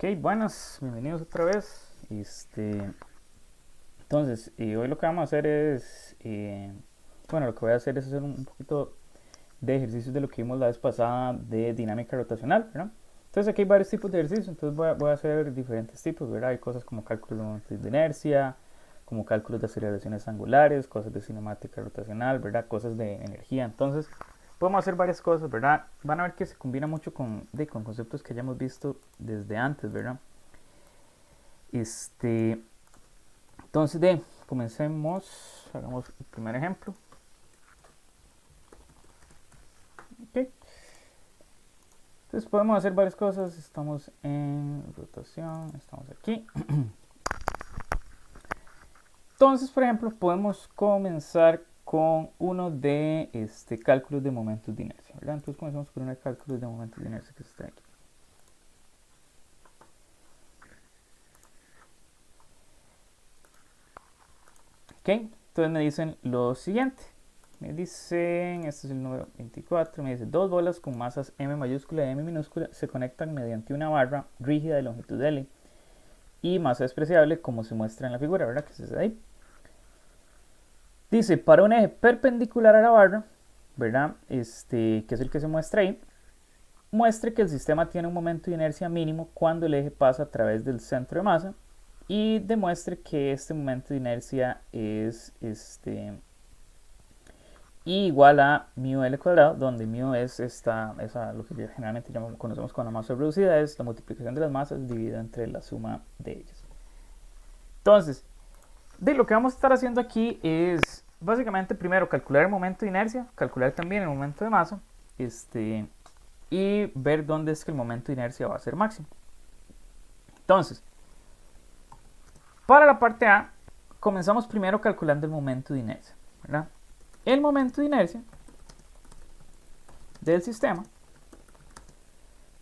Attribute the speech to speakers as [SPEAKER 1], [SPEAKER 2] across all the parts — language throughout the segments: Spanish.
[SPEAKER 1] Ok, buenas, bienvenidos otra vez. Entonces, hoy lo que vamos a hacer es, lo que voy a hacer es hacer un poquito de ejercicios de lo que vimos la vez pasada de dinámica rotacional, ¿verdad? Entonces aquí hay varios tipos de ejercicios, entonces voy a hacer diferentes tipos, ¿verdad? Hay cosas como cálculos de momentos de inercia, como cálculos de aceleraciones angulares, cosas de cinemática rotacional, ¿verdad? Cosas de energía, entonces podemos hacer varias cosas, ¿verdad? Van a ver que se combina mucho con conceptos que ya hemos visto desde antes, ¿verdad? Entonces, comencemos, hagamos el primer ejemplo. Okay. Entonces podemos hacer varias cosas, estamos en rotación, estamos aquí. Entonces, por ejemplo, podemos comenzar con uno de cálculos de momentos de inercia, ¿verdad? Entonces comenzamos con uno de cálculos de momentos de inercia que está aquí. Ok, entonces me dicen lo siguiente. Me dicen, este es el número 24, me dice, dos bolas con masas M mayúscula y M minúscula se conectan mediante una barra rígida de longitud L y masa despreciable como se muestra en la figura, ¿verdad? Que es ese de ahí. Dice, para un eje perpendicular a la barra, ¿verdad? Que es el que se muestra ahí, muestre que el sistema tiene un momento de inercia mínimo cuando el eje pasa a través del centro de masa y demuestre que este momento de inercia es y igual a mu L cuadrado, donde mu es lo que generalmente conocemos como la masa reducida, es la multiplicación de las masas dividida entre la suma de ellas. Entonces, lo que vamos a estar haciendo aquí es básicamente primero calcular el momento de inercia, calcular también el momento de masa, y ver dónde es que el momento de inercia va a ser máximo. Entonces, para la parte A, comenzamos primero calculando el momento de inercia, ¿verdad? El momento de inercia del sistema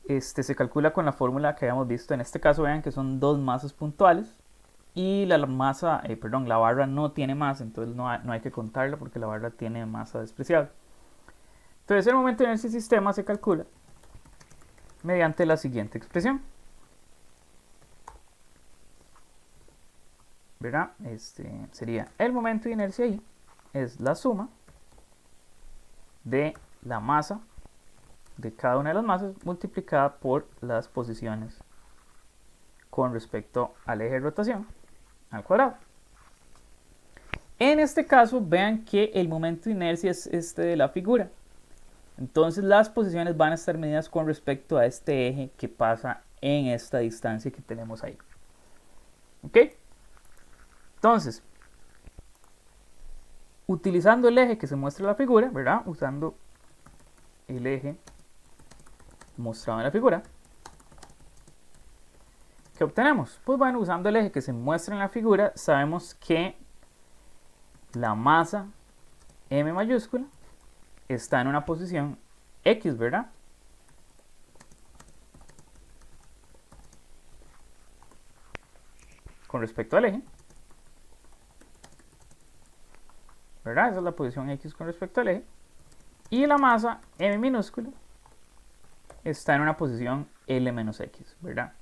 [SPEAKER 1] se calcula con la fórmula que habíamos visto. En este caso, vean que son dos masas puntuales y la barra no tiene masa, entonces no hay que contarla porque la barra tiene masa despreciable. Entonces, el momento de inercia del sistema se calcula mediante la siguiente expresión, ¿verdad? Sería el momento de inercia ahí es la suma de la masa de cada una de las masas multiplicada por las posiciones con respecto al eje de rotación al cuadrado. En este caso, vean que el momento de inercia es este de la figura. Entonces las posiciones van a estar medidas con respecto a este eje que pasa en esta distancia que tenemos ahí. ¿Ok? Entonces, utilizando el eje que se muestra en la figura, ¿verdad? Usando el eje mostrado en la figura, ¿qué obtenemos? Pues bueno, usando el eje que se muestra en la figura, sabemos que la masa M mayúscula está en una posición X, ¿verdad? Con respecto al eje, ¿verdad? Esa es la posición X con respecto al eje. Y la masa M minúscula está en una posición L menos X, ¿verdad?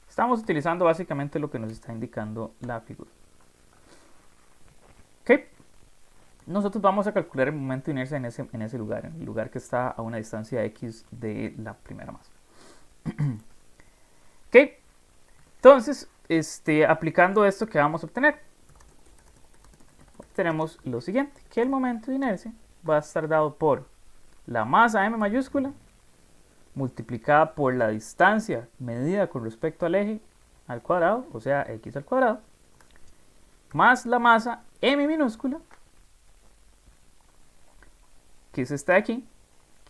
[SPEAKER 1] Estamos utilizando básicamente lo que nos está indicando la figura. Ok. Nosotros vamos a calcular el momento de inercia en ese lugar, en el lugar que está a una distancia X de la primera masa. Ok. Entonces, aplicando esto, ¿qué vamos a obtener? Obtenemos lo siguiente, que el momento de inercia va a estar dado por la masa M mayúscula multiplicada por la distancia medida con respecto al eje al cuadrado, o sea, X al cuadrado, más la masa M minúscula, que es esta de aquí,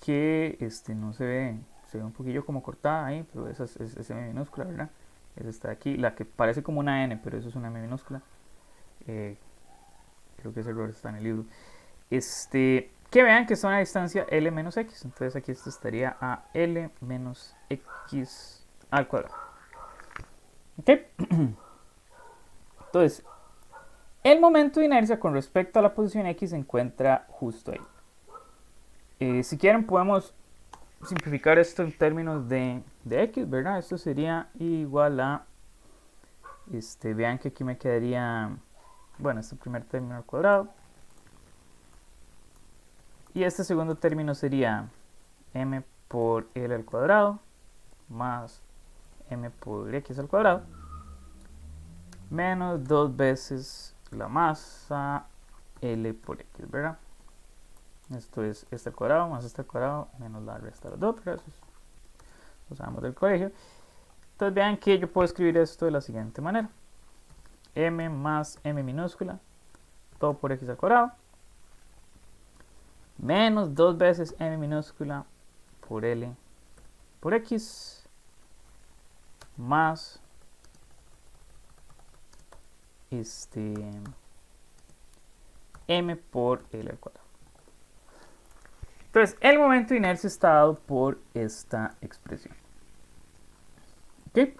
[SPEAKER 1] que no se ve un poquillo como cortada ahí, pero esa es M minúscula, ¿verdad? Es esta de aquí, la que parece como una N, pero eso es una M minúscula. Creo que ese error está en el libro. Que vean que son a distancia L menos X. Entonces aquí esto estaría a L menos X al cuadrado. ¿Ok? Entonces, el momento de inercia con respecto a la posición X se encuentra justo ahí. Si quieren podemos simplificar esto en términos de x, ¿verdad? Esto sería igual a, vean que aquí me quedaría, bueno, este primer término al cuadrado. Y este segundo término sería m por l al cuadrado más m por x al cuadrado menos 2 veces la masa L por X, ¿verdad? Esto es este al cuadrado más este al cuadrado menos la resta de los dos, pero eso lo sabemos del colegio. Entonces vean que yo puedo escribir esto de la siguiente manera. M más M minúscula, todo por X al cuadrado, menos 2 veces M minúscula por L por X, más m por L al cuadrado. Entonces, el momento de inercia está dado por esta expresión. ¿Ok?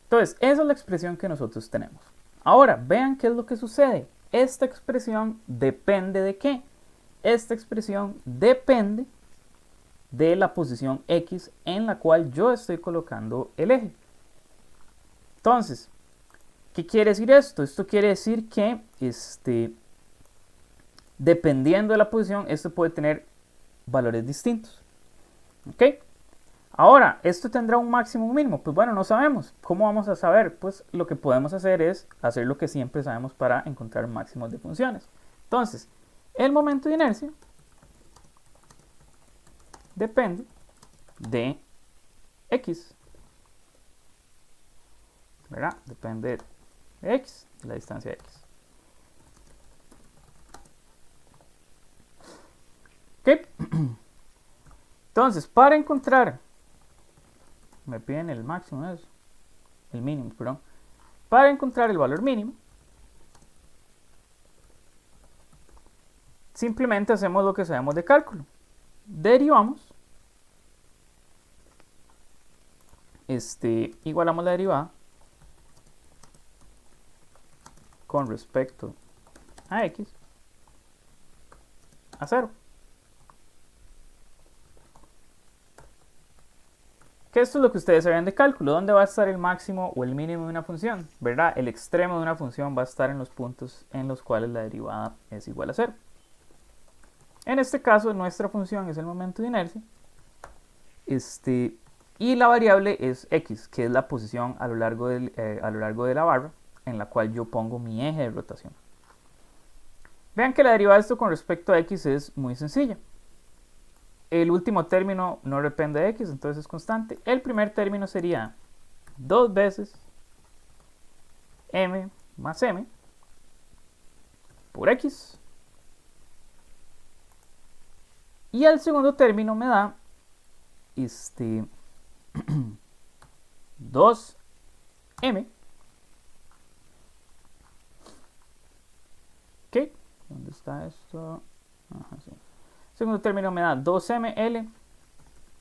[SPEAKER 1] Entonces, esa es la expresión que nosotros tenemos. Ahora, vean qué es lo que sucede. Esta expresión depende de qué. Esta expresión depende de la posición X en la cual yo estoy colocando el eje. Entonces, ¿qué quiere decir esto? Esto quiere decir que dependiendo de la posición, esto puede tener valores distintos. ¿Ok? Ahora, ¿esto tendrá un máximo o un mínimo? Pues bueno, no sabemos. ¿Cómo vamos a saber? Pues lo que podemos hacer es hacer lo que siempre sabemos para encontrar máximos de funciones. Entonces, el momento de inercia depende de X. ¿Verdad? Depende de X, de la distancia de X. ¿Ok? Entonces, para encontrar, me piden el máximo de eso, el mínimo, perdón. Para encontrar el valor mínimo, simplemente hacemos lo que sabemos de cálculo. Derivamos, igualamos la derivada con respecto a X a 0. Que esto es lo que ustedes saben de cálculo. ¿Dónde va a estar el máximo o el mínimo de una función? ¿Verdad? El extremo de una función va a estar en los puntos en los cuales la derivada es igual a 0. En este caso, nuestra función es el momento de inercia. Y la variable es x, que es la posición a lo largo de la barra en la cual yo pongo mi eje de rotación. Vean que la derivada de esto con respecto a x es muy sencilla. El último término no depende de x, entonces es constante. El primer término sería 2 veces m más m por x. Y el segundo término me da 2m. ¿Ok? ¿Dónde está esto? Ajá, sí. El segundo término me da 2ml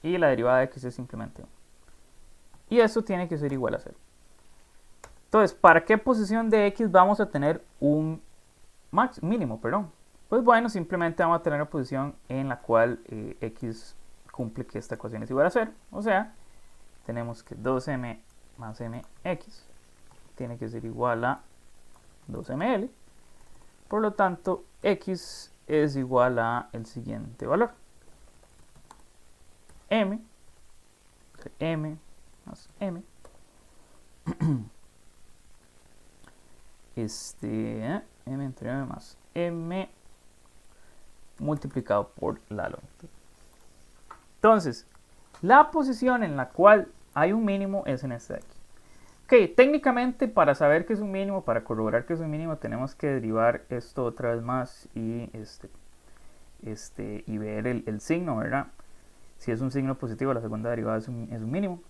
[SPEAKER 1] y la derivada de x es simplemente 1. Y eso tiene que ser igual a 0. Entonces, ¿para qué posición de x vamos a tener un mínimo? Pues bueno, simplemente vamos a tener una posición en la cual x cumple que esta ecuación es igual a 0. O sea, tenemos que 2m más mx tiene que ser igual a 2ml. Por lo tanto, x es igual a el siguiente valor. M más m m entre m más m multiplicado por la longitud. Entonces, la posición en la cual hay un mínimo es en esta de aquí. Ok, técnicamente para saber que es un mínimo, para corroborar que es un mínimo, tenemos que derivar esto otra vez más y, y ver el signo, ¿verdad? Si es un signo positivo, la segunda derivada es un mínimo.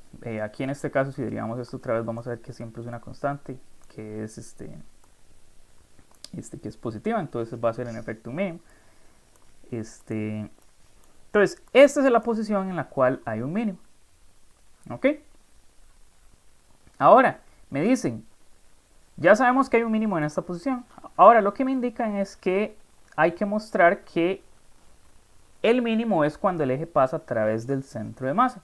[SPEAKER 1] Aquí en este caso, si derivamos esto otra vez, vamos a ver que siempre es una constante, que es que es positiva, entonces va a ser en efecto un mínimo. Entonces, esta es la posición en la cual hay un mínimo. ¿Ok? Ahora, me dicen, ya sabemos que hay un mínimo en esta posición. Ahora, lo que me indican es que hay que mostrar que el mínimo es cuando el eje pasa a través del centro de masa.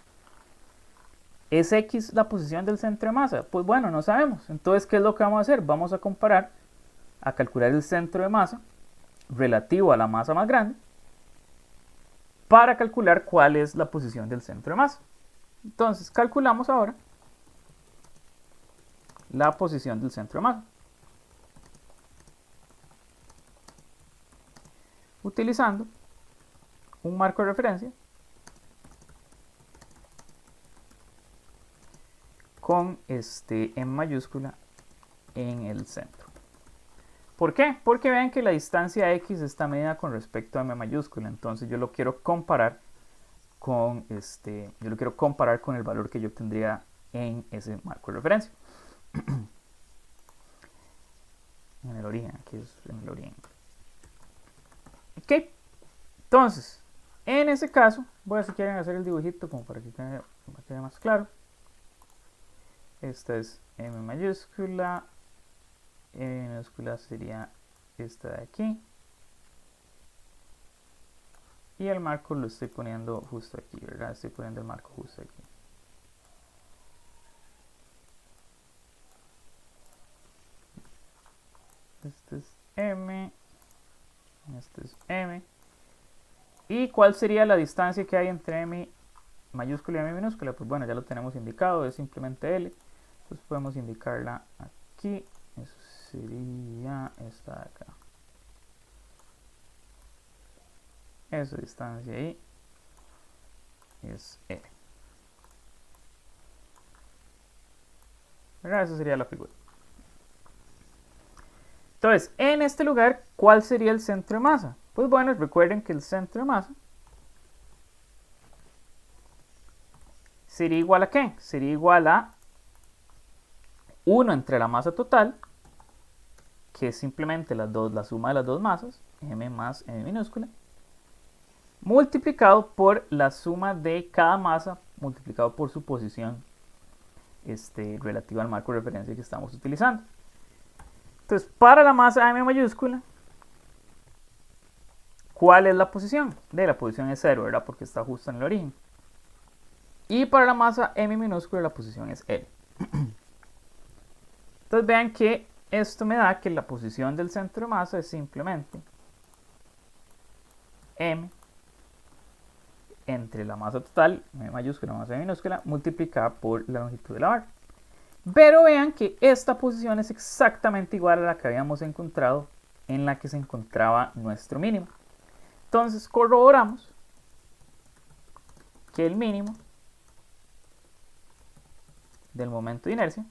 [SPEAKER 1] ¿Es X la posición del centro de masa? Pues bueno, no sabemos. Entonces, ¿qué es lo que vamos a hacer? Vamos a comparar, a calcular el centro de masa relativo a la masa más grande para calcular cuál es la posición del centro de masa. Entonces, calculamos ahora la posición del centro de masa. Utilizando un marco de referencia con M mayúscula en el centro. ¿Por qué? Porque vean que la distancia X está medida con respecto a M mayúscula. Entonces yo lo quiero comparar con el valor que yo obtendría en ese marco de referencia. En el origen, aquí es en el origen. Ok, entonces, en ese caso, voy a si quieren hacer el dibujito como para que quede más claro. Esta es M mayúscula, M minúscula sería esta de aquí. Y el marco lo estoy poniendo justo aquí, ¿verdad? Estoy poniendo el marco justo aquí. Este es M, este es M. ¿Y cuál sería la distancia que hay entre M mayúscula y M minúscula? Pues bueno, ya lo tenemos indicado, es simplemente L. Entonces podemos indicarla aquí. Eso sería esta de acá. Esa distancia ahí es L. ¿Verdad? Esa sería la figura. Entonces, en este lugar, ¿cuál sería el centro de masa? Pues bueno, recuerden que el centro de masa sería igual a ¿qué? Sería igual a 1 entre la masa total, que es simplemente la suma de las dos masas, M más M minúscula, multiplicado por la suma de cada masa multiplicado por su posición relativa al marco de referencia que estamos utilizando. Entonces, para la masa M mayúscula, ¿cuál es la posición? La posición es 0, ¿verdad? Porque está justo en el origen. Y para la masa M minúscula, la posición es L. Entonces, vean que esto me da que la posición del centro de masa es simplemente M entre la masa total, M mayúscula más M minúscula, multiplicada por la longitud de la barra. Pero vean que esta posición es exactamente igual a la que habíamos encontrado en la que se encontraba nuestro mínimo. Entonces corroboramos que el mínimo del momento de inercia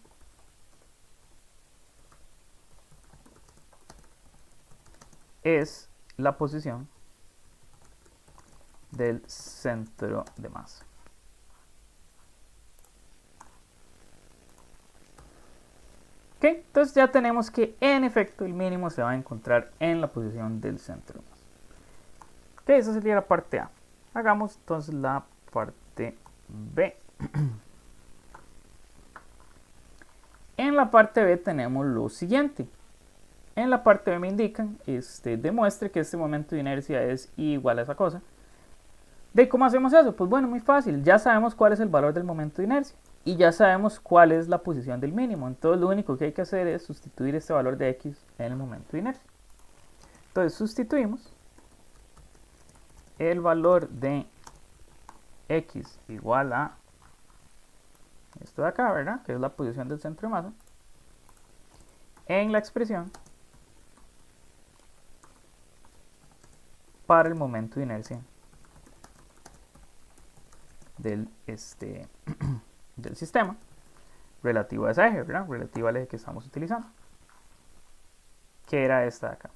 [SPEAKER 1] es la posición del centro de masa. Ok, entonces ya tenemos que en efecto el mínimo se va a encontrar en la posición del centro de masa. Ok, esa sería la parte A. Hagamos entonces la parte B. En la parte B tenemos lo siguiente. En la parte B me indican, demuestre que este momento de inercia es igual a esa cosa. ¿De cómo hacemos eso? Pues bueno, muy fácil. Ya sabemos cuál es el valor del momento de inercia. Y ya sabemos cuál es la posición del mínimo. Entonces lo único que hay que hacer es sustituir este valor de X en el momento de inercia. Entonces sustituimos el valor de X igual a esto de acá, ¿verdad? Que es la posición del centro de masa, en la expresión para el momento de inercia del, del sistema relativo a ese eje, ¿verdad? Relativo al eje que estamos utilizando, que era esta de acá.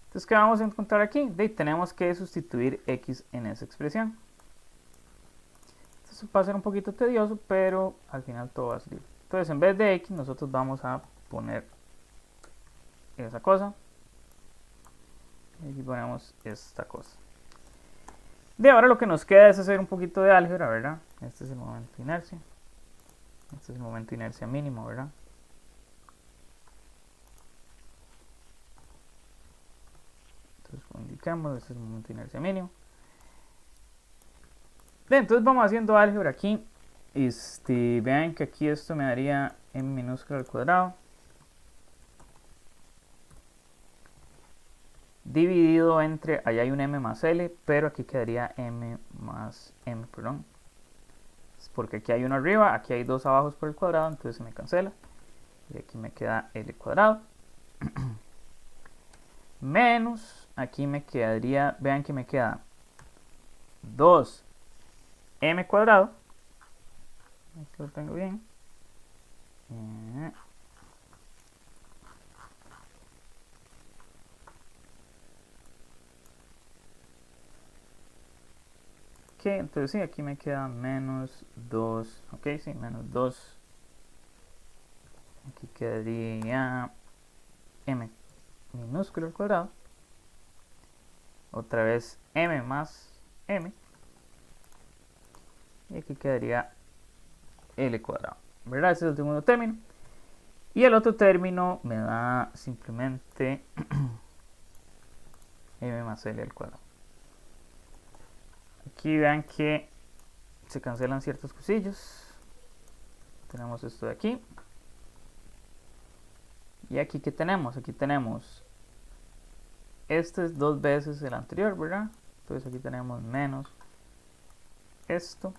[SPEAKER 1] Entonces, ¿qué vamos a encontrar aquí? Tenemos que sustituir X en esa expresión. Esto va a ser un poquito tedioso, pero al final todo va a salir. Entonces, en vez de X, nosotros vamos a poner esa cosa. Y aquí ponemos esta cosa. De ahora lo que nos queda es hacer un poquito de álgebra, ¿verdad? Este es el momento de inercia. Este es el momento de inercia mínimo, ¿verdad? indicamos, este es el momento de inercia mínimo. Bien, entonces vamos haciendo álgebra aquí. Vean que aquí esto me daría m minúscula al cuadrado dividido entre, allá hay un m más l, pero aquí quedaría m más m, perdón. Porque aquí hay uno arriba, aquí hay dos abajo por el cuadrado, entonces se me cancela. Y aquí me queda l cuadrado. Menos, aquí me quedaría, vean que me queda 2m cuadrado. Aquí lo tengo bien. Ok, entonces sí, aquí me queda menos 2. Ok, sí, menos 2. Aquí quedaría m minúsculo al cuadrado. Otra vez m más m. Y aquí quedaría l cuadrado. ¿Verdad? Ese es el segundo término. Y el otro término me da simplemente m más l al cuadrado. Aquí vean que se cancelan ciertos cosillos. Tenemos esto de aquí. Y aquí, ¿qué tenemos? Aquí tenemos, este es 2 veces el anterior, ¿verdad? Entonces aquí tenemos menos esto.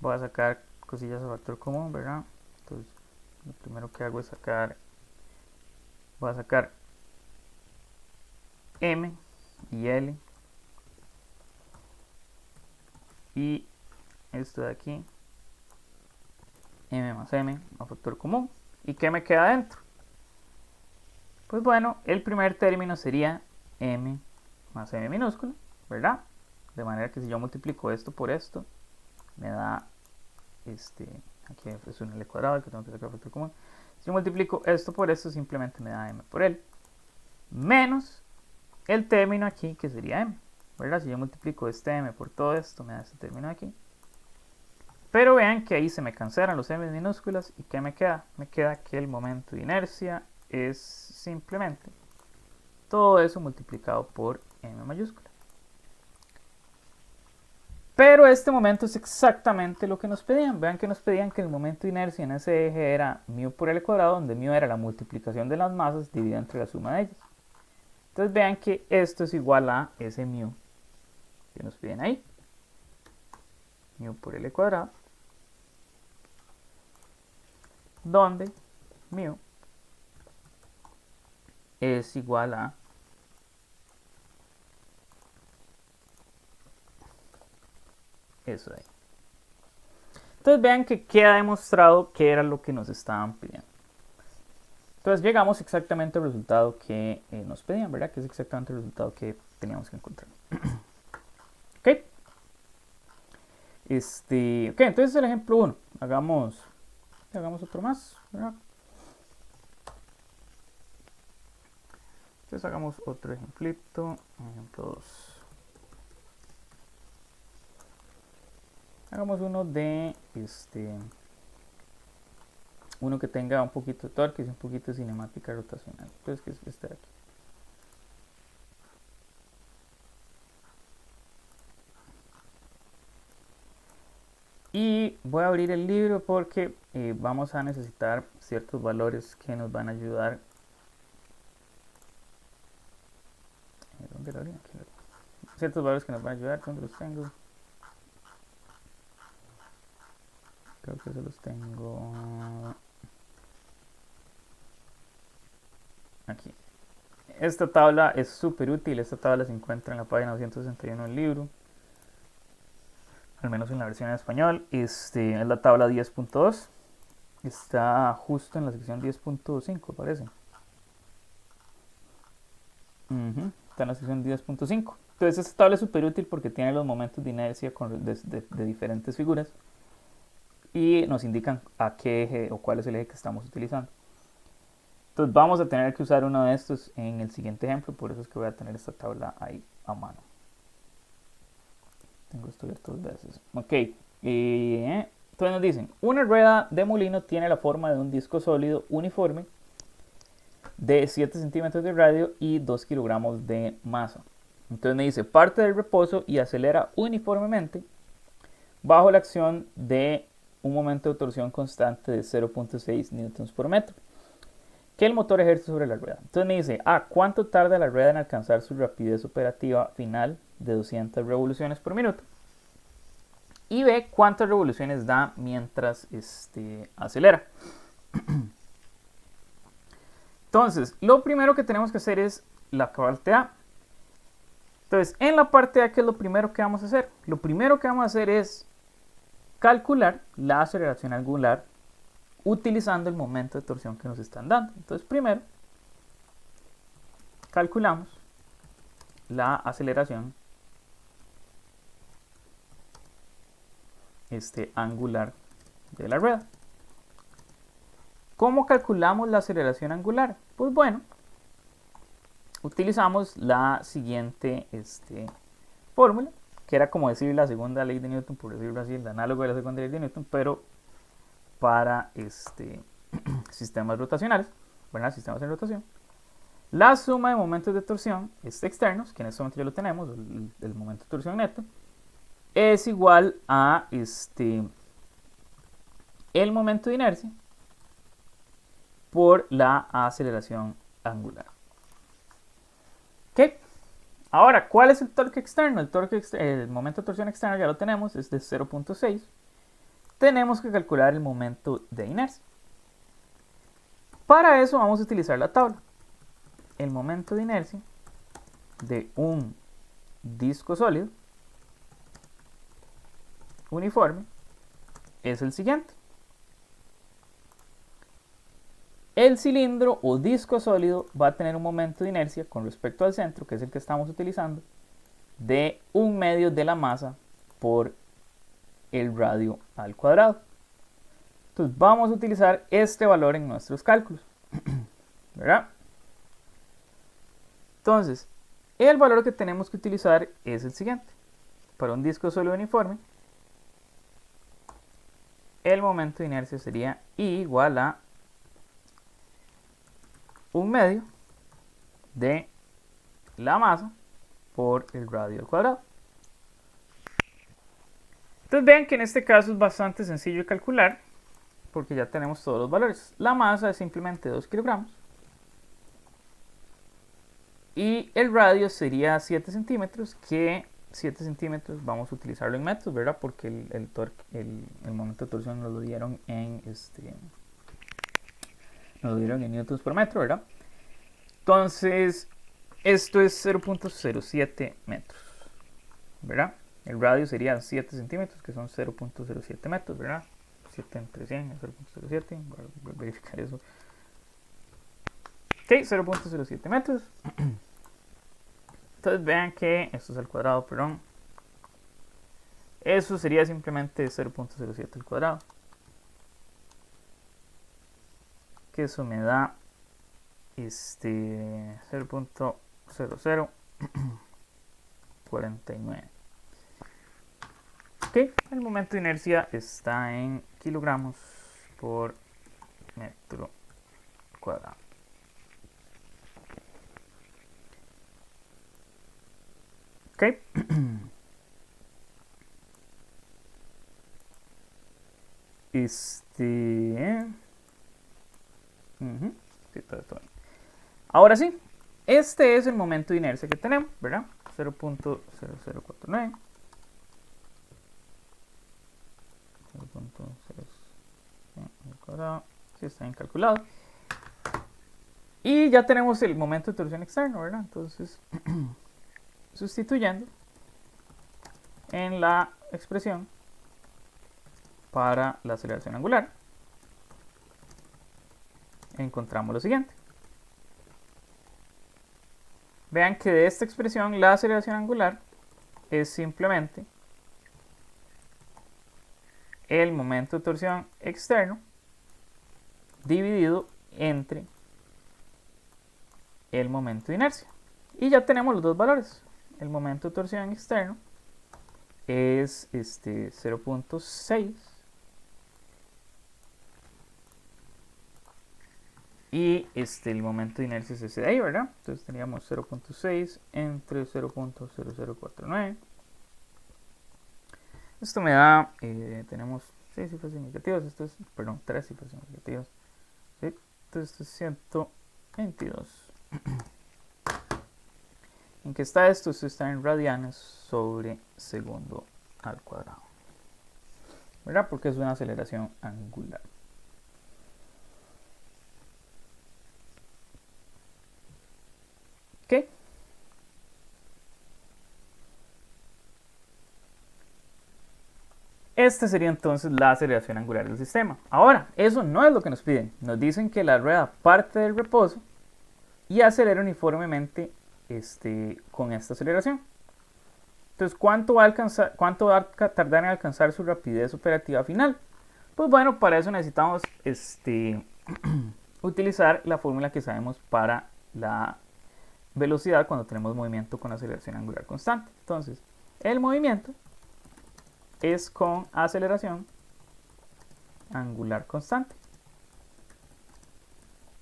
[SPEAKER 1] Voy a sacar cosillas a factor común, ¿verdad? Entonces lo primero que hago es voy a sacar m y l. Y esto de aquí, m más m a factor común. ¿Y qué me queda dentro? Pues bueno, el primer término sería m más m minúsculo, ¿verdad? De manera que si yo multiplico esto por esto, me da aquí es un l cuadrado que tengo que sacar factor común. Si yo multiplico esto por esto, simplemente me da m por l. Menos el término aquí, que sería m, ¿verdad? Si yo multiplico este m por todo esto, me da este término aquí. Pero vean que ahí se me cancelan los m minúsculas. ¿Y qué me queda? Me queda que el momento de inercia es simplemente todo eso multiplicado por m mayúscula. Pero este momento es exactamente lo que nos pedían. Vean que nos pedían que el momento de inercia en ese eje era μ por l cuadrado, donde μ era la multiplicación de las masas dividida entre la suma de ellas. Entonces vean que esto es igual a ese μ que nos piden ahí. μ por l cuadrado, donde μ es igual a eso de ahí. Entonces vean que queda demostrado que era lo que nos estaban pidiendo. Entonces llegamos exactamente al resultado que nos pedían, ¿verdad? Que es exactamente el resultado que teníamos que encontrar. Ok. Ok, entonces el ejemplo 1. Hagamos otro más, ¿verdad? Entonces hagamos otro ejemplito. Ejemplo 2. Hagamos uno de uno que tenga un poquito de torque y un poquito de cinemática rotacional. Entonces, que es este de aquí. Y voy a abrir el libro porque vamos a necesitar ciertos valores que nos van a ayudar. ¿Dónde lo abrí? Aquí lo abrí. Ciertos valores que nos van a ayudar. ¿Dónde los tengo? Creo que se los tengo aquí. Esta tabla es súper útil. Esta tabla se encuentra en la página 261 del libro, al menos en la versión en español. Es la tabla 10.2. Está justo en la sección 10.5, parece. Está en la sección 10.5. Entonces esta tabla es súper útil porque tiene los momentos de inercia de diferentes figuras y nos indican a qué eje o cuál es el eje que estamos utilizando. Entonces vamos a tener que usar uno de estos en el siguiente ejemplo, por eso es que voy a tener esta tabla ahí a mano. Tengo esto abierto 2 veces. Ok, entonces nos dicen, una rueda de molino tiene la forma de un disco sólido uniforme de 7 centímetros de radio y 2 kilogramos de masa. Entonces me dice, parte del reposo y acelera uniformemente bajo la acción de un momento de torsión constante de 0.6 newtons por metro que el motor ejerce sobre la rueda. Entonces me dice, ¿cuánto tarda la rueda en alcanzar su rapidez operativa final de 200 revoluciones por minuto? Y B, ¿cuántas revoluciones da mientras acelera? Entonces, lo primero que tenemos que hacer es la parte A. Entonces, en la parte A, ¿qué es lo primero que vamos a hacer? Lo primero que vamos a hacer es calcular la aceleración angular utilizando el momento de torsión que nos están dando. Entonces, primero, calculamos la aceleración angular de la rueda. ¿Cómo calculamos la aceleración angular? Pues bueno, utilizamos la siguiente fórmula, que era como decir la segunda ley de Newton, por decirlo así, el análogo de la segunda ley de Newton, pero para sistemas rotacionales, ¿verdad? Sistemas en rotación. La suma de momentos de torsión externos, que en este momento ya lo tenemos, el momento de torsión neto, es igual a el momento de inercia por la aceleración angular. ¿Ok? Ahora, ¿cuál es el torque externo? El momento de torsión externo ya lo tenemos, es de 0.6. Tenemos que calcular el momento de inercia. Para eso vamos a utilizar la tabla. El momento de inercia de un disco sólido uniforme es el siguiente. El cilindro o disco sólido va a tener un momento de inercia con respecto al centro, que es el que estamos utilizando, de 1/2 de la masa por el radio al cuadrado. Entonces vamos a utilizar este valor en nuestros cálculos, ¿verdad? Entonces, el valor que tenemos que utilizar es el siguiente. Para un disco sólido uniforme, el momento de inercia sería I igual a 1/2 de la masa por el radio al cuadrado. Entonces vean que en este caso es bastante sencillo de calcular porque ya tenemos todos los valores. La masa es simplemente 2 kilogramos y el radio sería 7 centímetros, que 7 centímetros vamos a utilizarlo en metros, ¿verdad? Porque el momento de torsión nos lo dieron en newtons por metro, ¿verdad? Entonces, esto es 0.07 metros, ¿verdad? El radio sería 7 centímetros, que son 0.07 metros, ¿verdad? 7 entre 100 es 0.07, voy a verificar eso. Ok, 0.07 metros. Entonces vean que esto es al cuadrado, perdón. Eso sería simplemente 0.07 al cuadrado. Que eso me da 0.0049. Ok, el momento de inercia está en kilogramos por metro cuadrado. Ok. Sí, todo. Ahora sí, este es el momento de inercia que tenemos, ¿verdad? 0.0049. 0.0 sí, está bien calculado. Y ya tenemos el momento de torsión externo, ¿verdad? Entonces, sustituyendo en la expresión para la aceleración angular, encontramos lo siguiente. Vean que de esta expresión la aceleración angular es simplemente el momento de torsión externo dividido entre el momento de inercia. Y ya tenemos los dos valores. El momento de torsión externo es 0.6 Y el momento de inercia es ese de ahí, ¿verdad? Entonces teníamos 0.6 entre 0.0049. Esto me da, tenemos 6 cifras significativas, esto es, perdón, 3 cifras significativas. ¿Sí? Entonces esto es 122. ¿En qué está esto? Esto está en radianes sobre segundo al cuadrado, ¿verdad? Porque es una aceleración angular. ¿Ok? Esta sería entonces la aceleración angular del sistema. Ahora, eso no es lo que nos piden. Nos dicen que la rueda parte del reposo y acelera uniformemente con esta aceleración. Entonces, ¿cuánto va a tardar en alcanzar su rapidez operativa final? Pues bueno, para eso necesitamos utilizar la fórmula que sabemos para la velocidad cuando tenemos movimiento con aceleración angular constante. Entonces, el movimiento es con aceleración angular constante,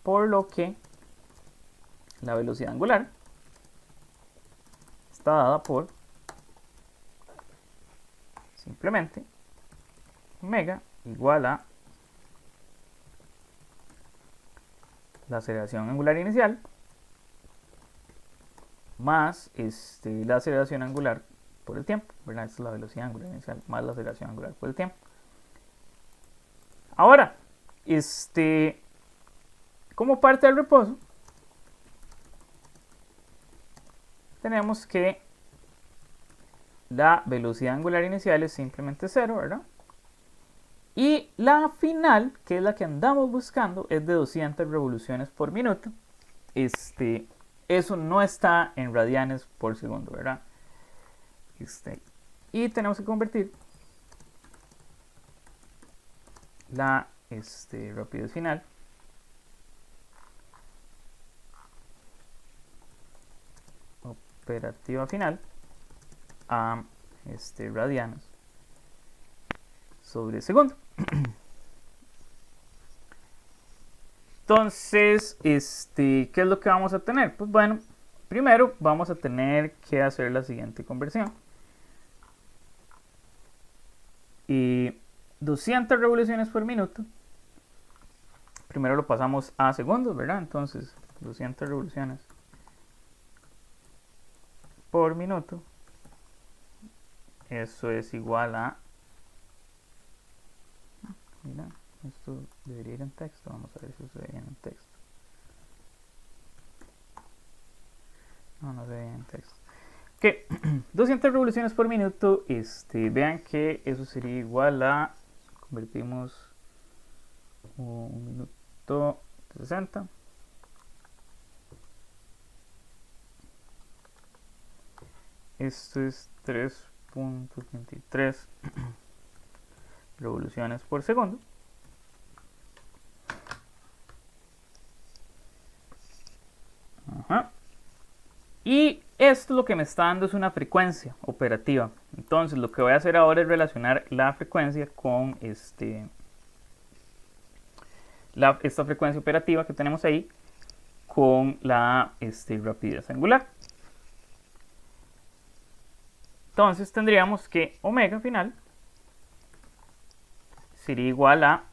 [SPEAKER 1] por lo que la velocidad angular está dada por simplemente omega igual a la aceleración angular inicial más la aceleración angular por el tiempo, ¿verdad? Esta es la velocidad angular inicial más la aceleración angular por el tiempo. Ahora, como parte del reposo, tenemos que la velocidad angular inicial es simplemente 0, ¿verdad? Y la final, que es la que andamos buscando, es de 200 revoluciones por minuto. Eso no está en radianes por segundo, ¿verdad? Y tenemos que convertir la rapidez final operativa final a radianes sobre segundo. Entonces, ¿qué es lo que vamos a tener? Pues bueno, primero vamos a tener que hacer la siguiente conversión. Y 200 revoluciones por minuto. Primero lo pasamos a segundos, ¿verdad? Entonces, 200 revoluciones por minuto. Eso es igual a... Mira, esto debería ir en texto. Vamos a ver si se ve bien en texto. No se ve bien en texto. Que 200 revoluciones por minuto, vean que eso sería igual a, convertimos 1 minuto 60. Esto es 3.33 revoluciones por segundo. Ajá. Y esto lo que me está dando es una frecuencia operativa. Entonces lo que voy a hacer ahora es relacionar la frecuencia con esta frecuencia operativa que tenemos ahí con la rapidez angular. Entonces tendríamos que omega final sería igual a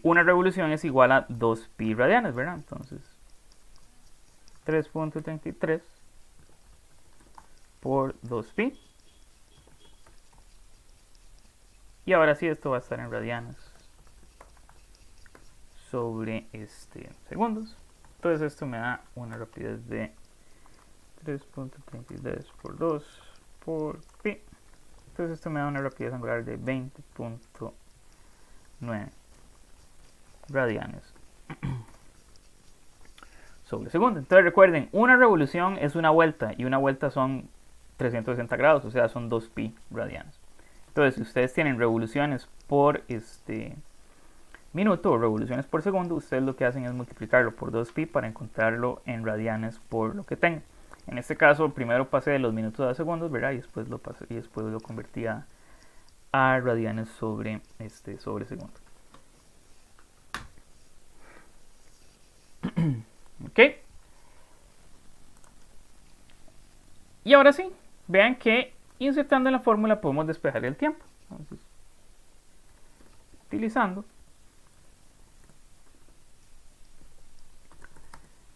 [SPEAKER 1] una revolución es igual a 2pi radianes, ¿verdad? Entonces 3.33 por 2pi. Y ahora sí, esto va a estar en radianes sobre segundos. Entonces esto me da una rapidez de 3.33 por 2 por pi. Entonces esto me da una rapidez angular de 20.9 radianes sobre segundo. Entonces recuerden, una revolución es una vuelta y una vuelta son 360 grados, o sea, son 2pi radianes. Entonces, si ustedes tienen revoluciones por minuto o revoluciones por segundo, ustedes lo que hacen es multiplicarlo por 2pi para encontrarlo en radianes por lo que tengan. En este caso, primero pasé de los minutos a segundos, ¿verdad? Y después lo convertí a radianes sobre segundo. ¿Ok? Y ahora sí, vean que insertando en la fórmula podemos despejar el tiempo. Entonces, utilizando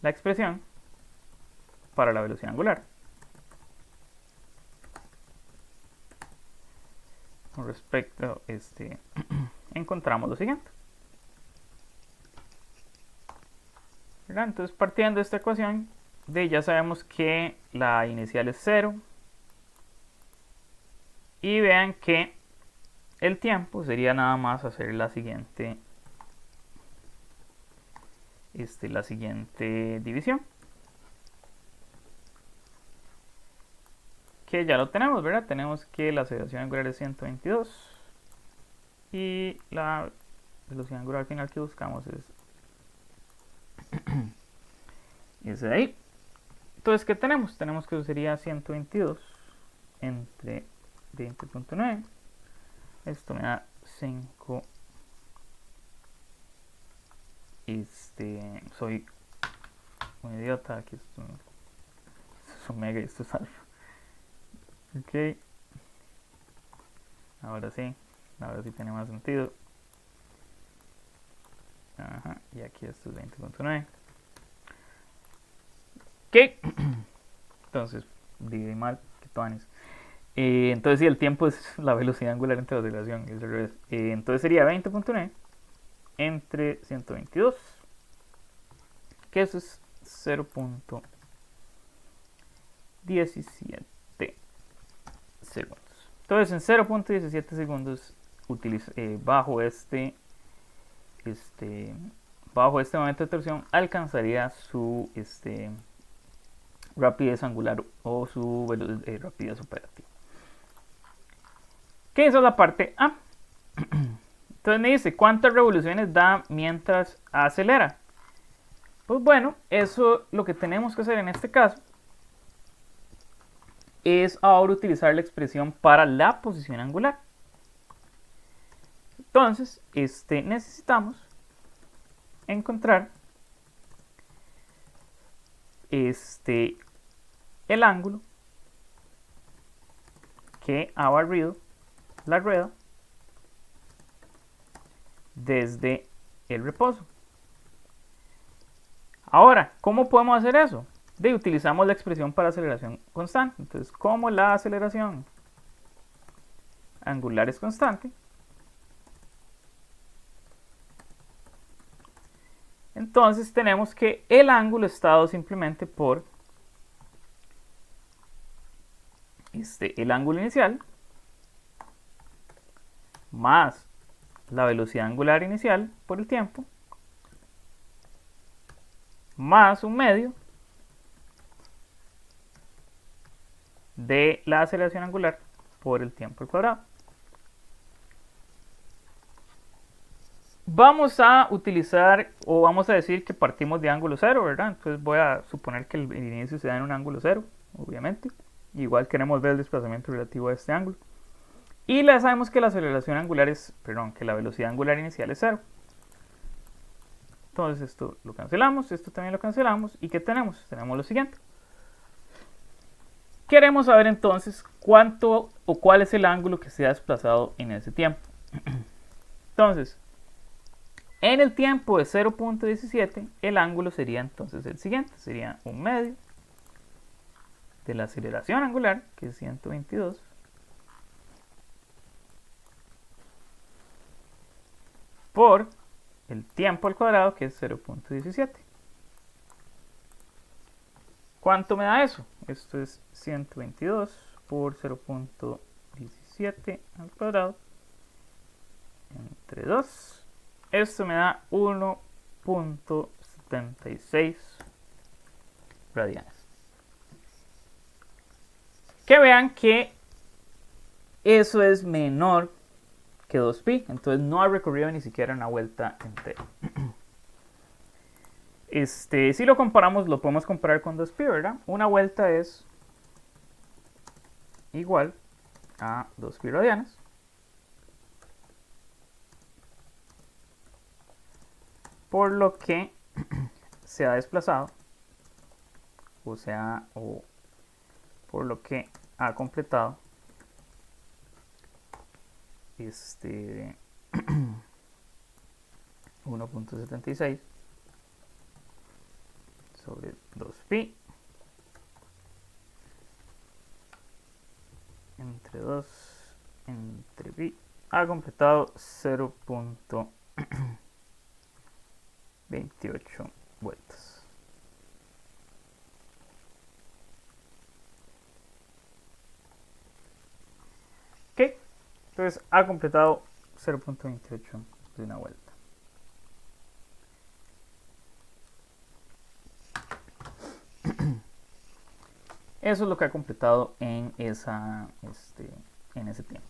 [SPEAKER 1] la expresión para la velocidad angular. Con respecto, encontramos lo siguiente. ¿Verdad? Entonces, partiendo de esta ecuación, ya sabemos que la inicial es 0. Y vean que el tiempo sería nada más hacer la siguiente división. Que ya lo tenemos, ¿verdad? Tenemos que la aceleración angular es 122 y la velocidad angular final que buscamos es ese de ahí. Entonces, ¿qué tenemos? Tenemos que eso sería 122 entre 20.9. Esto me da 5. Soy un idiota. Aquí esto es omega y esto es alfa. Ok. Ahora sí tiene más sentido. Ajá. Y aquí esto es 20.9. Ok. Entonces, dividí mal. Que toanes. Entonces, sí, el tiempo es la velocidad angular entre la aceleración. Es al revés. Entonces sería 20.9 entre 122. Que eso es 0.17 segundos. Entonces, en 0.17 segundos, bajo este momento de torsión, alcanzaría su rapidez angular o su rapidez operativa. Que esa es la parte A. Entonces me dice, ¿cuántas revoluciones da mientras acelera? Pues bueno, eso lo que tenemos que hacer en este caso es ahora utilizar la expresión para la posición angular. Entonces, necesitamos encontrar el ángulo que ha barrido la rueda desde el reposo. Ahora, ¿cómo podemos hacer eso? Utilizamos la expresión para aceleración constante. Entonces, como la aceleración angular es constante, entonces tenemos que el ángulo está dado simplemente por el ángulo inicial más la velocidad angular inicial por el tiempo más un medio de la aceleración angular por el tiempo al cuadrado. Vamos a utilizar, o vamos a decir que partimos de ángulo cero, ¿verdad? Entonces voy a suponer que el inicio se da en un ángulo cero, obviamente. Igual queremos ver el desplazamiento relativo a este ángulo. Y ya sabemos que la aceleración angular es, que la velocidad angular inicial es cero. Entonces esto lo cancelamos, esto también lo cancelamos. ¿Y qué tenemos? Tenemos lo siguiente. Queremos saber entonces cuánto o cuál es el ángulo que se ha desplazado en ese tiempo. Entonces, en el tiempo de 0.17, el ángulo sería entonces el siguiente. Sería un medio de la aceleración angular, que es 122, por el tiempo al cuadrado, que es 0.17. ¿Cuánto me da eso? Esto es 122 por 0.17 al cuadrado entre 2. Esto me da 1.76 radianes. Que vean que eso es menor que 2pi, entonces no ha recorrido ni siquiera una vuelta entera. Si lo comparamos, lo podemos comparar con 2pi, ¿verdad? Una vuelta es igual a 2pi radianes. Por lo que se ha desplazado, o por lo que ha completado 1.76 sobre 2pi entre 2 entre pi ha completado 0.28 vueltas. Ok, entonces ha completado 0.28 de una vuelta. Eso es lo que ha completado en ese tiempo.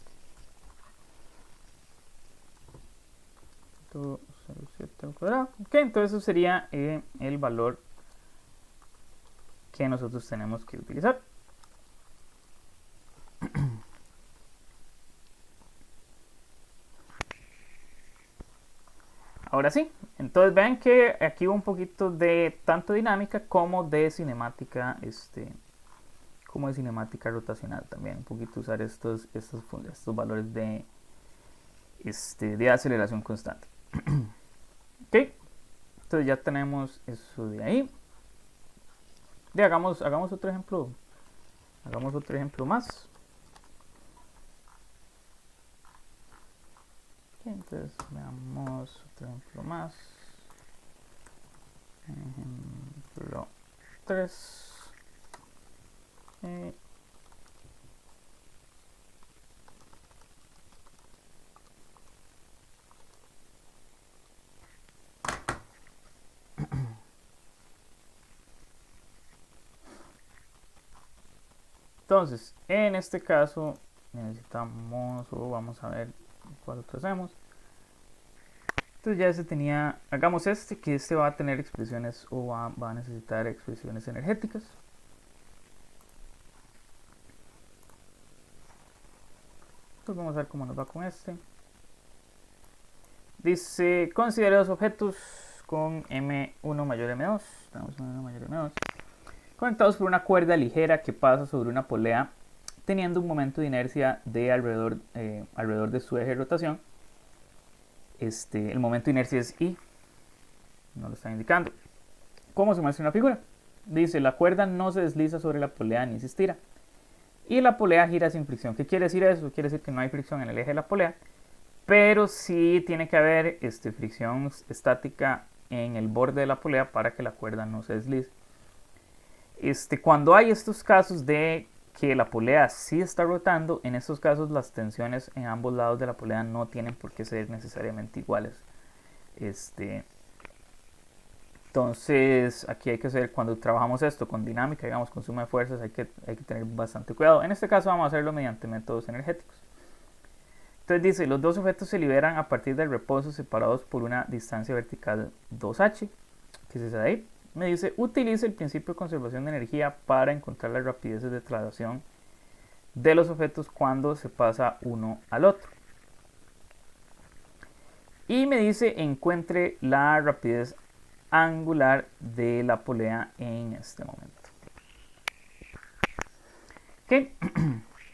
[SPEAKER 1] 0.07 al cuadrado. Ok, entonces eso sería el valor que nosotros tenemos que utilizar. Ahora sí, entonces vean que aquí va un poquito de tanto dinámica como de cinemática, rotacional también. Un poquito usar estos valores de aceleración constante. Ok, entonces ya tenemos eso de ahí. Hagamos otro ejemplo. Hagamos otro ejemplo más. Okay, entonces veamos otro ejemplo más. Ejemplo 3. Entonces, en este caso necesitamos, o vamos a ver cuál otro hacemos. Entonces ya tenía, hagamos que va a tener expresiones o va a necesitar expresiones energéticas. Entonces vamos a ver cómo nos va con este. Dice, considere dos objetos con M1 mayor M2, tenemos M1 mayor M2, conectados por una cuerda ligera que pasa sobre una polea teniendo un momento de inercia de alrededor de su eje de rotación. El momento de inercia es I, no lo están indicando. ¿Cómo se muestra una figura? Dice, la cuerda no se desliza sobre la polea ni se estira. Y la polea gira sin fricción. ¿Qué quiere decir eso? Quiere decir que no hay fricción en el eje de la polea, pero sí tiene que haber fricción estática en el borde de la polea para que la cuerda no se deslice. Cuando hay estos casos de que la polea sí está rotando, en estos casos las tensiones en ambos lados de la polea no tienen por qué ser necesariamente iguales. Entonces aquí hay que hacer, cuando trabajamos esto con dinámica, digamos con suma de fuerzas, hay que tener bastante cuidado. En este caso vamos a hacerlo mediante métodos energéticos. Entonces dice, los dos objetos se liberan a partir del reposo separados por una distancia vertical 2h, que es esa de ahí. Me dice, utilice el principio de conservación de energía para encontrar las rapideces de traslación de los objetos cuando se pasa uno al otro. Y me dice, encuentre la rapidez angular de la polea en este momento. Ok,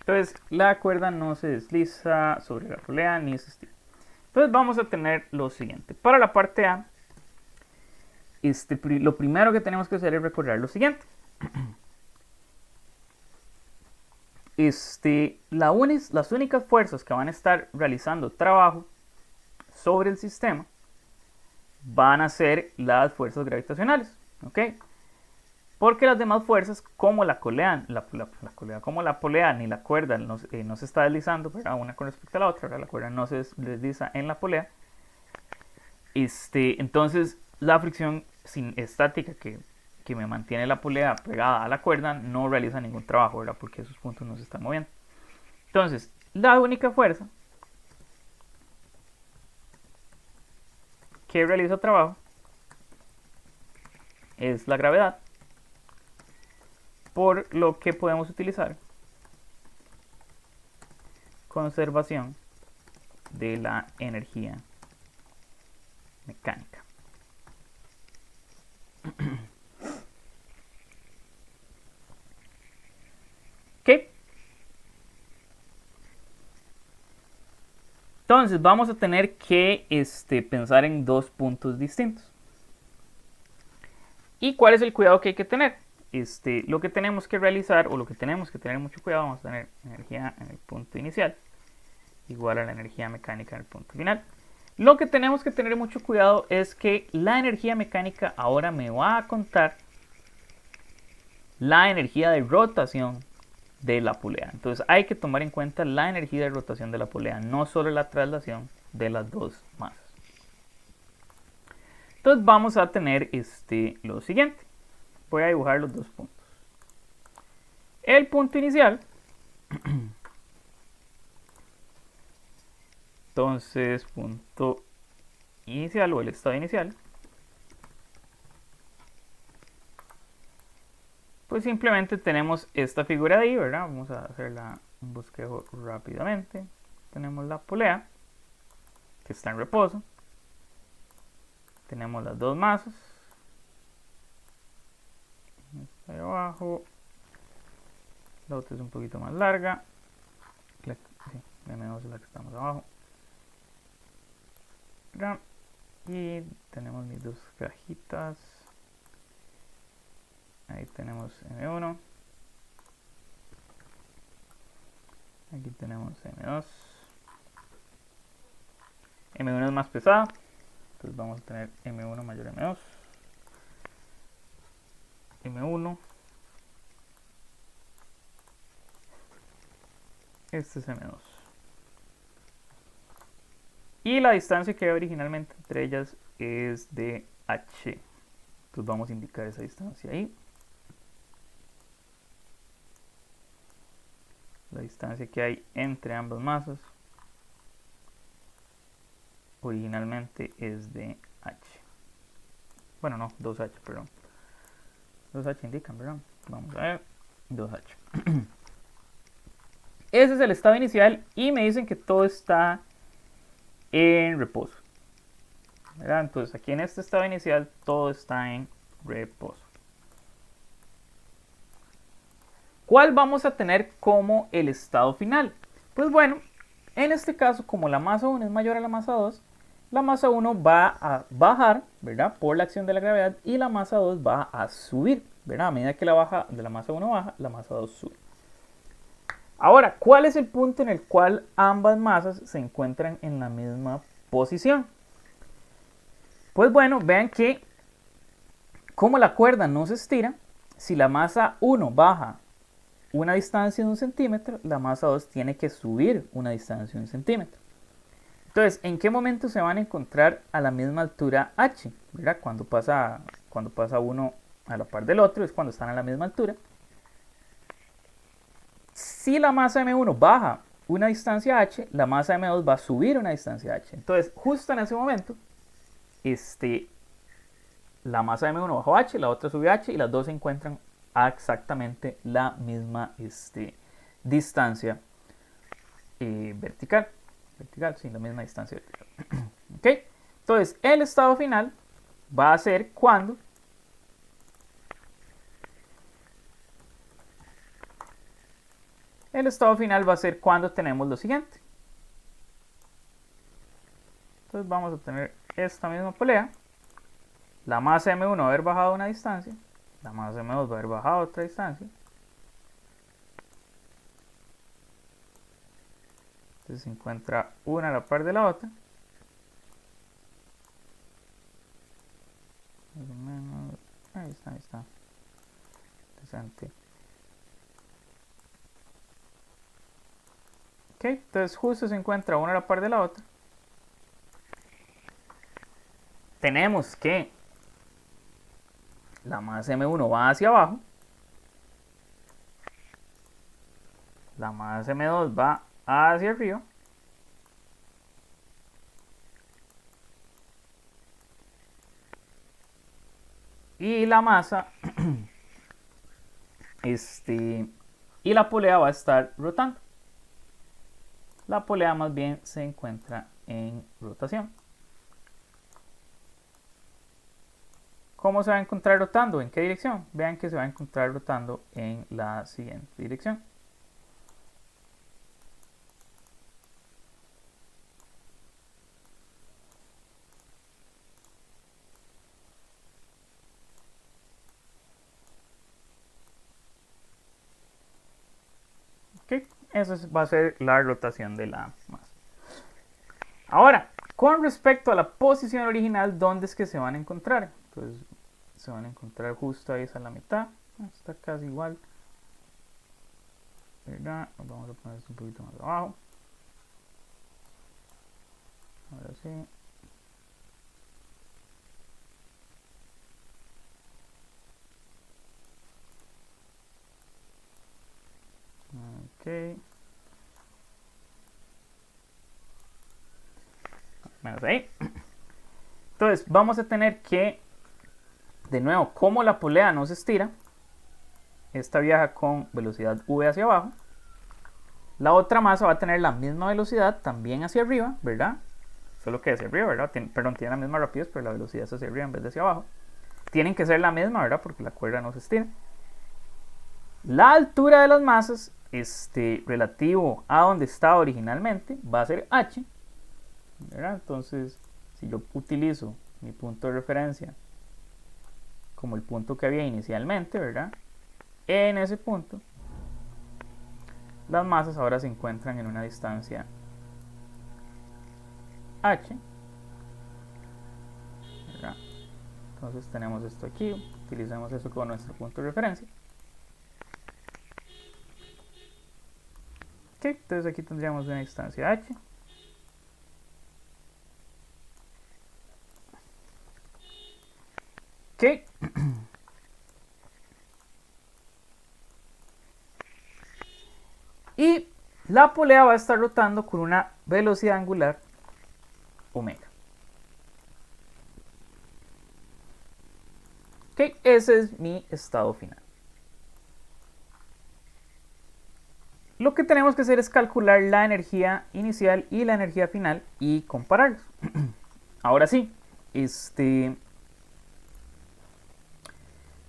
[SPEAKER 1] entonces la cuerda no se desliza sobre la polea ni se estira. Entonces vamos a tener lo siguiente. Para la parte A, lo primero que tenemos que hacer es recordar lo siguiente. Las únicas fuerzas que van a estar realizando trabajo sobre el sistema van a ser las fuerzas gravitacionales, ¿ok? Porque las demás fuerzas, como la polea ni la cuerda no se está deslizando, ¿verdad? Una con respecto a la otra, ¿verdad? La cuerda no se desliza en la polea. Entonces la fricción estática que me mantiene la polea pegada a la cuerda no realiza ningún trabajo, ¿verdad? Porque esos puntos no se están moviendo. Entonces, la única fuerza que realiza trabajo es la gravedad, por lo que podemos utilizar conservación de la energía mecánica. Ok. Entonces vamos a tener que pensar en dos puntos distintos. ¿Y cuál es el cuidado que hay que tener? Lo que tenemos que realizar, o lo que tenemos que tener mucho cuidado, vamos a tener energía en el punto inicial igual a la energía mecánica en el punto final. Lo que tenemos que tener mucho cuidado es que la energía mecánica ahora me va a contar la energía de rotación de la polea. Entonces hay que tomar en cuenta la energía de rotación de la polea, no solo la traslación de las dos masas. Entonces vamos a tener lo siguiente. Voy a dibujar los dos puntos. El punto inicial. Entonces, punto inicial o el estado inicial. Pues simplemente tenemos esta figura de ahí, ¿verdad? Vamos a hacerla un bosquejo rápidamente. Tenemos la polea, que está en reposo. Tenemos las dos masas. Esta de abajo. La otra es un poquito más larga. Sí, M2 es la que estamos abajo. Y tenemos mis dos cajitas. Ahí tenemos M1. Aquí tenemos M2. M1 es más pesada. Entonces vamos a tener M1 mayor M2. M1. Este es M2. Y la distancia que hay originalmente entre ellas es de H. Entonces vamos a indicar esa distancia ahí. La distancia que hay entre ambas masas originalmente es de H. Bueno, no, 2H, perdón. 2H indican, ¿verdad? Vamos a ver. 2H. Ese es el estado inicial y me dicen que todo está en reposo, ¿verdad? Entonces aquí en este estado inicial todo está en reposo. ¿Cuál vamos a tener como el estado final? Pues bueno, en este caso, como la masa 1 es mayor a la masa 2, la masa 1 va a bajar, ¿verdad? Por la acción de la gravedad, y la masa 2 va a subir, ¿verdad? A medida que la masa 1 baja, la masa 2 sube. Ahora, ¿cuál es el punto en el cual ambas masas se encuentran en la misma posición? Pues bueno, vean que como la cuerda no se estira, si la masa 1 baja una distancia de 1 centímetro, la masa 2 tiene que subir una distancia de 1 centímetro. Entonces, ¿en qué momento se van a encontrar a la misma altura h? ¿Verdad? Cuando pasa uno a la par del otro, es cuando están a la misma altura. Si la masa M1 baja una distancia h, la masa M2 va a subir una distancia h. Entonces, justo en ese momento, la masa M1 bajó h, la otra subió h, y las dos se encuentran a exactamente la misma distancia vertical, sí, la misma distancia vertical. ¿Ok? Entonces, el estado final va a ser cuando tenemos lo siguiente. Entonces vamos a tener esta misma polea. La masa M1 va a haber bajado una distancia. La masa M2 va a haber bajado otra distancia. Entonces se encuentra una a la par de la otra. Ahí está. Interesante. Ok, entonces justo se encuentra una a la par de la otra. Tenemos que la masa M1 va hacia abajo. La masa M2 va hacia arriba. Y la masa y la polea va a estar rotando. La polea más bien se encuentra en rotación. ¿Cómo se va a encontrar rotando? ¿En qué dirección? Vean que se va a encontrar rotando en la siguiente dirección. Ok, eso va a ser la rotación de la masa. Ahora, con respecto a la posición original, ¿dónde es que se van a encontrar? Entonces, se van a encontrar justo ahí a la mitad. Está casi igual. ¿Verdad? Vamos a poner esto un poquito más abajo. Ahora sí. Ok. Menos ahí. Entonces, vamos a tener que, de nuevo, como la polea no se estira, esta viaja con velocidad v hacia abajo. La otra masa va a tener la misma velocidad también hacia arriba, ¿verdad? Solo que hacia arriba, ¿verdad? Perdón, tiene la misma rapidez, pero la velocidad es hacia arriba en vez de hacia abajo. Tienen que ser la misma, ¿verdad? Porque la cuerda no se estira. La altura de las masas, relativo a donde estaba originalmente, va a ser h, ¿verdad? Entonces, si yo utilizo mi punto de referencia como el punto que había inicialmente, ¿verdad? En ese punto, las masas ahora se encuentran en una distancia h, ¿verdad? Entonces tenemos esto aquí, utilizamos eso como nuestro punto de referencia. Ok, entonces aquí tendríamos una distancia h. Ok. Y la polea va a estar rotando con una velocidad angular omega. Ok, ese es mi estado final. Lo que tenemos que hacer es calcular la energía inicial y la energía final y compararlos. Ahora sí,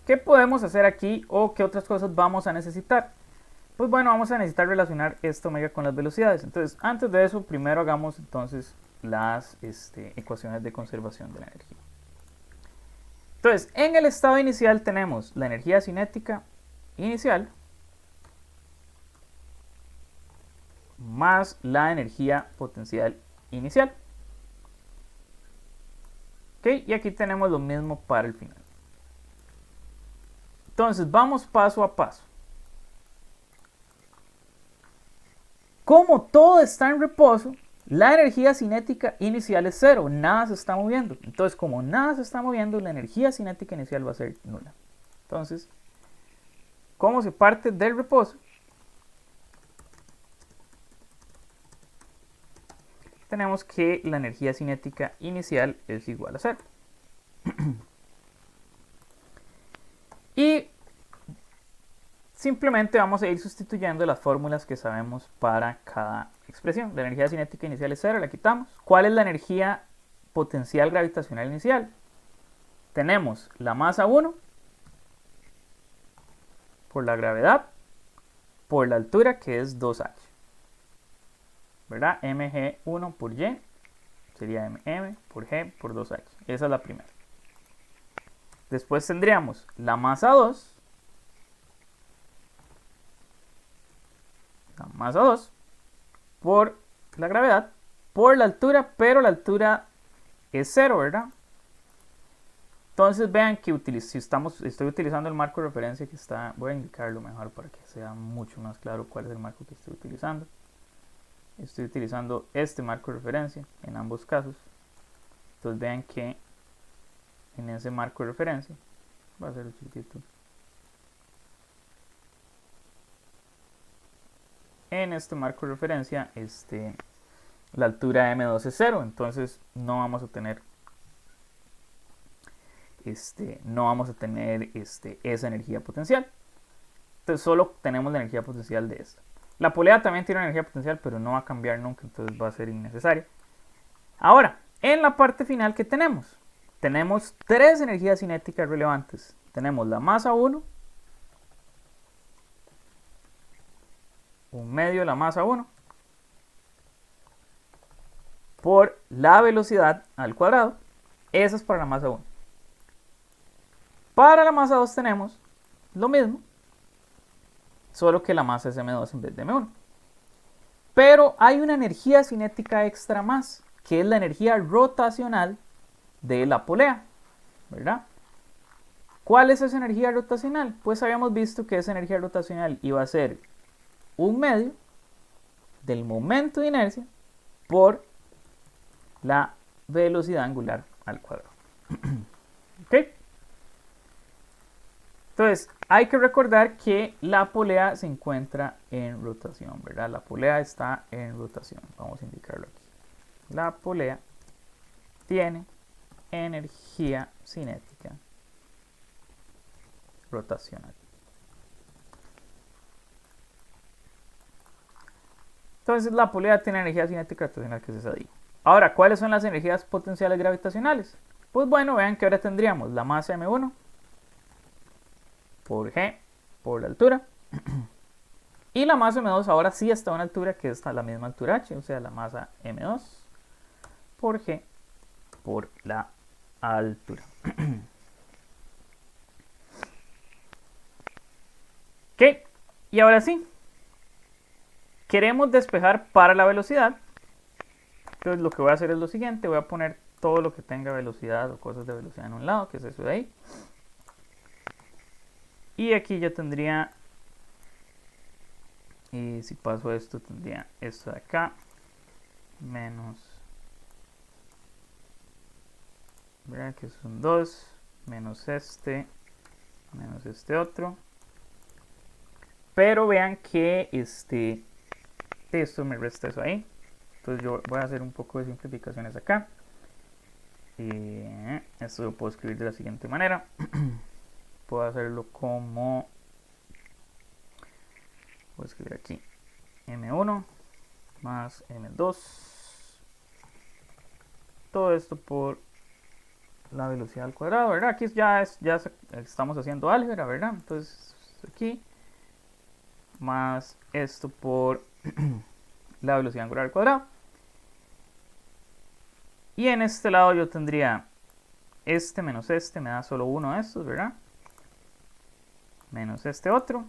[SPEAKER 1] ¿qué podemos hacer aquí o qué otras cosas vamos a necesitar? Pues bueno, vamos a necesitar relacionar esta omega con las velocidades. Entonces, antes de eso, primero hagamos entonces las ecuaciones de conservación de la energía. Entonces, en el estado inicial tenemos la energía cinética inicial más la energía potencial inicial. ¿Ok? Y aquí tenemos lo mismo para el final. Entonces, vamos paso a paso. Como todo está en reposo, la energía cinética inicial es cero, nada se está moviendo. Entonces, como nada se está moviendo, la energía cinética inicial va a ser nula. Entonces, ¿cómo se parte del reposo? Tenemos que la energía cinética inicial es igual a cero. Y simplemente vamos a ir sustituyendo las fórmulas que sabemos para cada expresión. La energía cinética inicial es cero, la quitamos. ¿Cuál es la energía potencial gravitacional inicial? Tenemos la masa 1 por la gravedad por la altura, que es 2h, ¿verdad? mg1 por y sería mm por g por 2h. Esa es la primera. Después tendríamos la masa 2, por la gravedad por la altura, pero la altura es 0, ¿verdad? Entonces vean que si estoy utilizando el marco de referencia que está, voy a indicarlo mejor para que sea mucho más claro cuál es el marco que estoy utilizando. Estoy utilizando este marco de referencia en ambos casos. Entonces vean que en ese marco de referencia, va a ser chiquitito, en este marco de referencia, la altura M2 es 0, entonces no vamos a tener esa energía potencial. Entonces solo tenemos la energía potencial de esta. La polea también tiene una energía potencial, pero no va a cambiar nunca, entonces va a ser innecesaria. Ahora, en la parte final, ¿qué tenemos? tenemos tres energías cinéticas relevantes. Tenemos la masa 1, un medio de la masa 1, por la velocidad al cuadrado. Eso es para la masa 1. Para la masa 2 tenemos lo mismo, solo que la masa es m2 en vez de m1. Pero hay una energía cinética extra más, que es la energía rotacional de la polea, ¿verdad? ¿Cuál es esa energía rotacional? Pues habíamos visto que esa energía rotacional iba a ser un medio del momento de inercia por la velocidad angular al cuadrado. ¿Ok? Entonces, hay que recordar que la polea se encuentra en rotación, ¿verdad? La polea está en rotación. Vamos a indicarlo aquí. La polea tiene energía cinética rotacional. Entonces, la polea tiene energía cinética rotacional, que es esa de ahí. Ahora, ¿cuáles son las energías potenciales gravitacionales? Pues bueno, vean que ahora tendríamos la masa m1 por g por la altura. Y la masa m2 ahora sí está a una altura que está a la misma altura h, o sea, la masa m2 por g por la altura. Ok, y ahora sí, queremos despejar para la velocidad. Entonces lo que voy a hacer es lo siguiente, voy a poner todo lo que tenga velocidad o cosas de velocidad en un lado, que es eso de ahí. Y aquí yo tendría, y si paso esto, tendría esto de acá, menos, ¿verdad? Que es un 2, menos este otro. Pero vean que esto me resta eso ahí. Entonces yo voy a hacer un poco de simplificaciones acá. Esto lo puedo escribir de la siguiente manera. Puedo hacerlo como, voy a escribir aquí m1 más m2, todo esto por la velocidad al cuadrado, ¿verdad? Aquí ya estamos haciendo álgebra, ¿verdad? Entonces aquí más esto por la velocidad angular al cuadrado. Y en este lado yo tendría este menos este, me da solo uno de estos, ¿verdad? Menos este otro.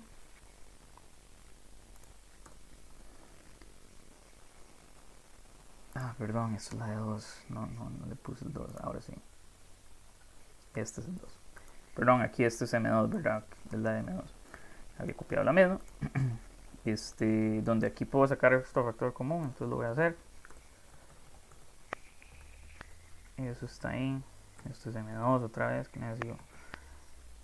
[SPEAKER 1] Perdón, esto es la de 2. No le puse el 2, ahora sí. Este es el 2. Perdón, aquí este es M2, ¿verdad? Es la de M2. Había copiado la misma. Donde aquí puedo sacar este factor común, entonces lo voy a hacer. Eso está ahí. Esto es M2 otra vez, que me digo.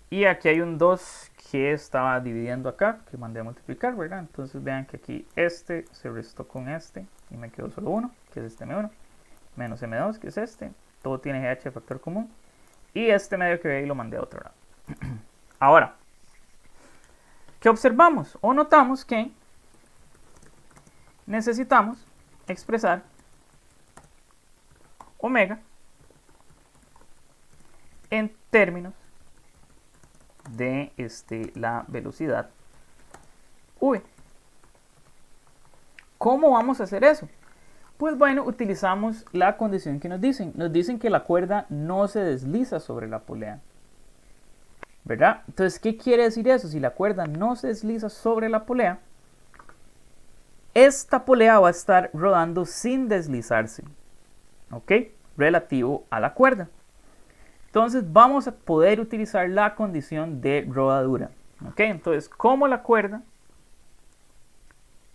[SPEAKER 1] Y aquí hay un 2 que estaba dividiendo acá, que mandé a multiplicar, ¿verdad? Entonces vean que aquí este se restó con este y me quedó solo uno, que es este M1, menos M2, que es este. Todo tiene GH de factor común. Y este medio que ve ahí lo mandé a otro lado. Ahora, ¿qué observamos? O notamos que necesitamos expresar omega en términos de la velocidad v. ¿Cómo vamos a hacer eso? Pues bueno, utilizamos la condición que nos dicen. Nos dicen que la cuerda no se desliza sobre la polea, ¿verdad? Entonces, ¿qué quiere decir eso? Si la cuerda no se desliza sobre la polea, esta polea va a estar rodando sin deslizarse, ¿ok? Relativo a la cuerda. Entonces vamos a poder utilizar la condición de rodadura, ¿ok? Entonces, como la cuerda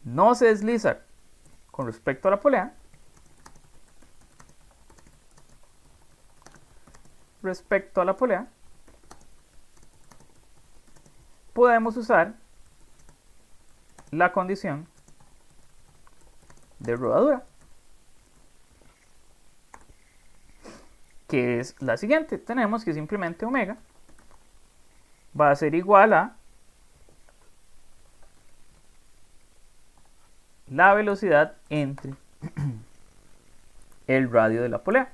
[SPEAKER 1] no se desliza con respecto a la polea, podemos usar la condición de rodadura, que es la siguiente. Tenemos que simplemente omega va a ser igual a la velocidad entre el radio de la polea.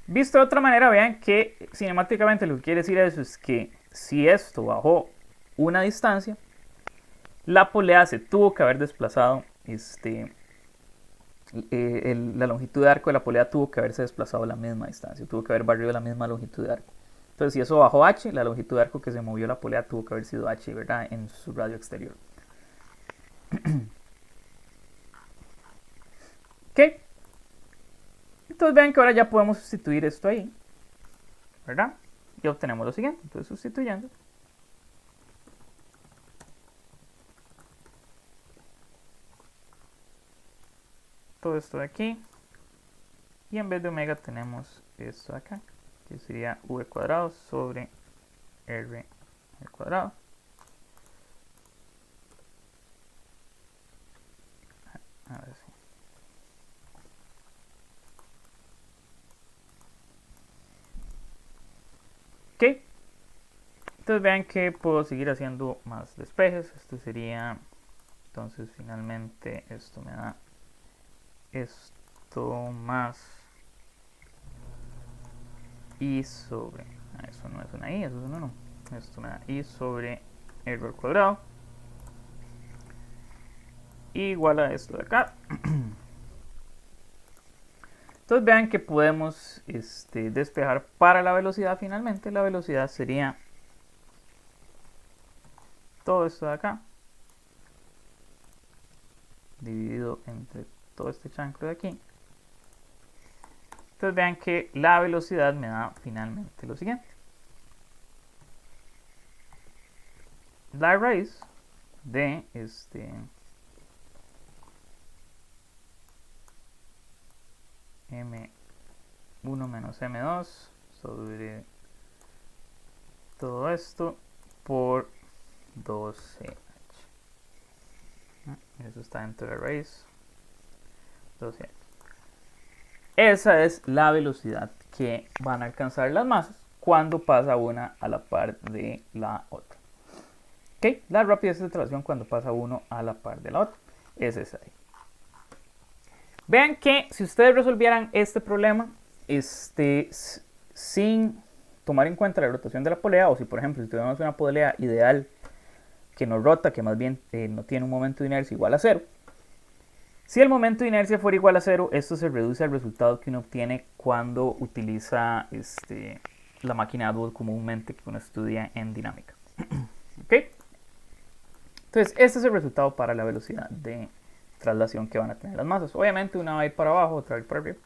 [SPEAKER 1] Visto de otra manera, vean que cinemáticamente lo que quiere decir eso es que si esto bajó una distancia, la polea se tuvo que haber desplazado, la longitud de arco de la polea tuvo que haberse desplazado la misma distancia, tuvo que haber barrido la misma longitud de arco. Entonces, si eso bajó h, la longitud de arco que se movió la polea tuvo que haber sido h, ¿verdad? En su radio exterior. ¿Ok? Entonces vean que ahora ya podemos sustituir esto ahí, ¿verdad? Y obtenemos lo siguiente. Entonces, sustituyendo. Todo esto de aquí. Y en vez de omega tenemos esto de acá, que sería v cuadrado sobre r al cuadrado. A ver si. Ok. Entonces vean que puedo seguir haciendo más despejes. Esto sería, entonces finalmente esto me da esto más i sobre, eso no es una i, eso es un 1. Esto me da i sobre r al cuadrado igual a esto de acá. Entonces vean que podemos despejar para la velocidad. Finalmente la velocidad sería todo esto de acá dividido entre todo este chancro de aquí. Entonces vean que la velocidad me da finalmente lo siguiente. La raíz de m1 menos m2 sobre todo esto por 12h. Eso está dentro de la raíz 12h. Esa es la velocidad que van a alcanzar las masas cuando pasa una a la par de la otra. ¿Okay? La rapidez de traslación cuando pasa uno a la par de la otra es esa ahí. Vean que si ustedes resolvieran este problema sin tomar en cuenta la rotación de la polea, o si por ejemplo si tuviéramos una polea ideal que no rota, que más bien no tiene un momento de inercia igual a 0, si el momento de inercia fuera igual a 0, esto se reduce al resultado que uno obtiene cuando utiliza la máquina Atwood comúnmente que uno estudia en dinámica. ¿Okay? Entonces, este es el resultado para la velocidad de traslación que van a tener las masas. Obviamente una va a ir para abajo, otra va a ir para arriba.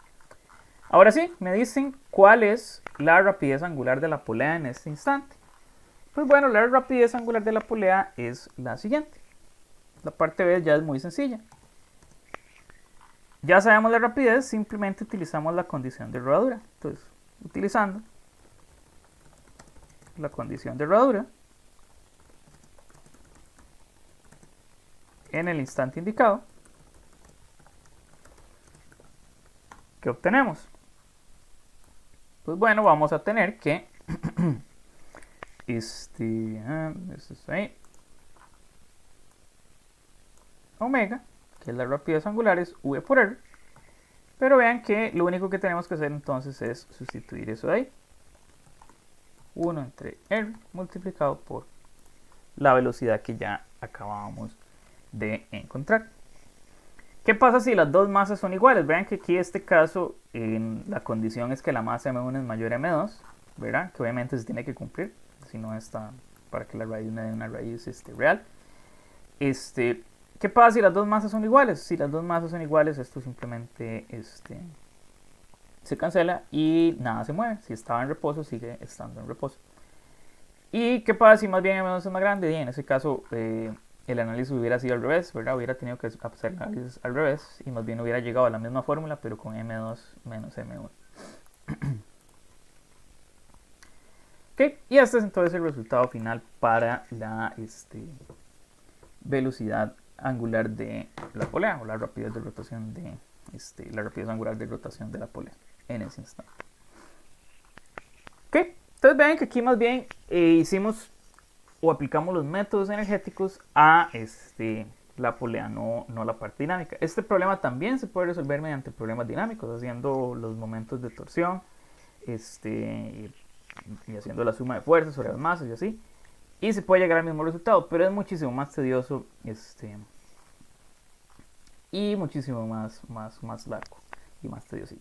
[SPEAKER 1] Ahora sí, me dicen cuál es la rapidez angular de la polea en este instante. Pues bueno, la rapidez angular de la polea es la siguiente. La parte B ya es muy sencilla. Ya sabemos la rapidez, simplemente utilizamos la condición de rodadura. Entonces, utilizando la condición de rodadura en el instante indicado, ¿qué obtenemos? Pues bueno, vamos a tener que esto está ahí, omega, que es la rapidez angular, es v por r. Pero vean que lo único que tenemos que hacer entonces es sustituir eso de ahí. 1 entre r multiplicado por la velocidad que ya acabábamos de encontrar. ¿Qué pasa si las dos masas son iguales? Vean que aquí en este caso la condición es que la masa m1 es mayor a m2, ¿verdad? Que obviamente se tiene que cumplir, si no está para que la raíz me dé una raíz real. ¿Qué pasa si las dos masas son iguales? Si las dos masas son iguales, esto simplemente se cancela y nada se mueve. Si estaba en reposo, sigue estando en reposo. ¿Y qué pasa si más bien m2 es más grande? Y en ese caso el análisis hubiera sido al revés, ¿verdad? Hubiera tenido que hacer el análisis al revés y más bien hubiera llegado a la misma fórmula, pero con m2 menos m1. Ok, y este es entonces el resultado final para la velocidad angular de la polea, o la rapidez de rotación de la rapidez angular de rotación de la polea en ese instante. Ok, entonces vean que aquí más bien hicimos o aplicamos los métodos energéticos a la polea, no la parte dinámica. Este problema también se puede resolver mediante problemas dinámicos, haciendo los momentos de torsión y haciendo la suma de fuerzas sobre las masas y así. Y se puede llegar al mismo resultado, pero es muchísimo más tedioso y muchísimo más largo y más tedioso.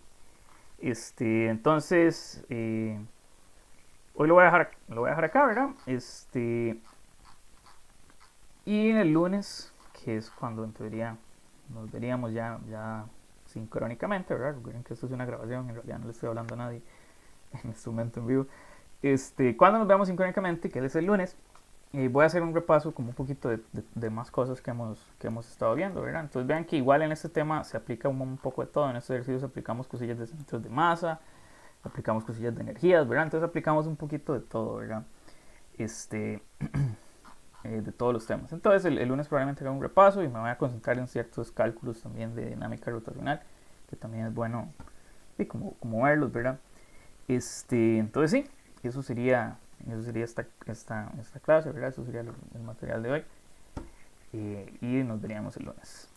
[SPEAKER 1] Entonces, hoy lo voy a dejar acá, ¿verdad? Y el lunes, que es cuando en teoría nos veríamos ya sincrónicamente, ¿verdad? Recuerden que esto es una grabación, en realidad no le estoy hablando a nadie en este momento en vivo. Cuando nos veamos sincrónicamente, que es el lunes, voy a hacer un repaso como un poquito de más cosas que hemos estado viendo, ¿verdad? Entonces vean que igual en este tema se aplica un poco de todo. En estos ejercicios aplicamos cosillas de centros de masa, aplicamos cosillas de energías, ¿verdad? Entonces aplicamos un poquito de todo, ¿verdad? De todos los temas. Entonces el lunes probablemente haga un repaso y me voy a concentrar en ciertos cálculos también de dinámica rotacional, que también es bueno como verlos, ¿verdad? Entonces sí, eso sería esta clase, ¿verdad? Eso sería el material de hoy. Y nos veríamos el lunes.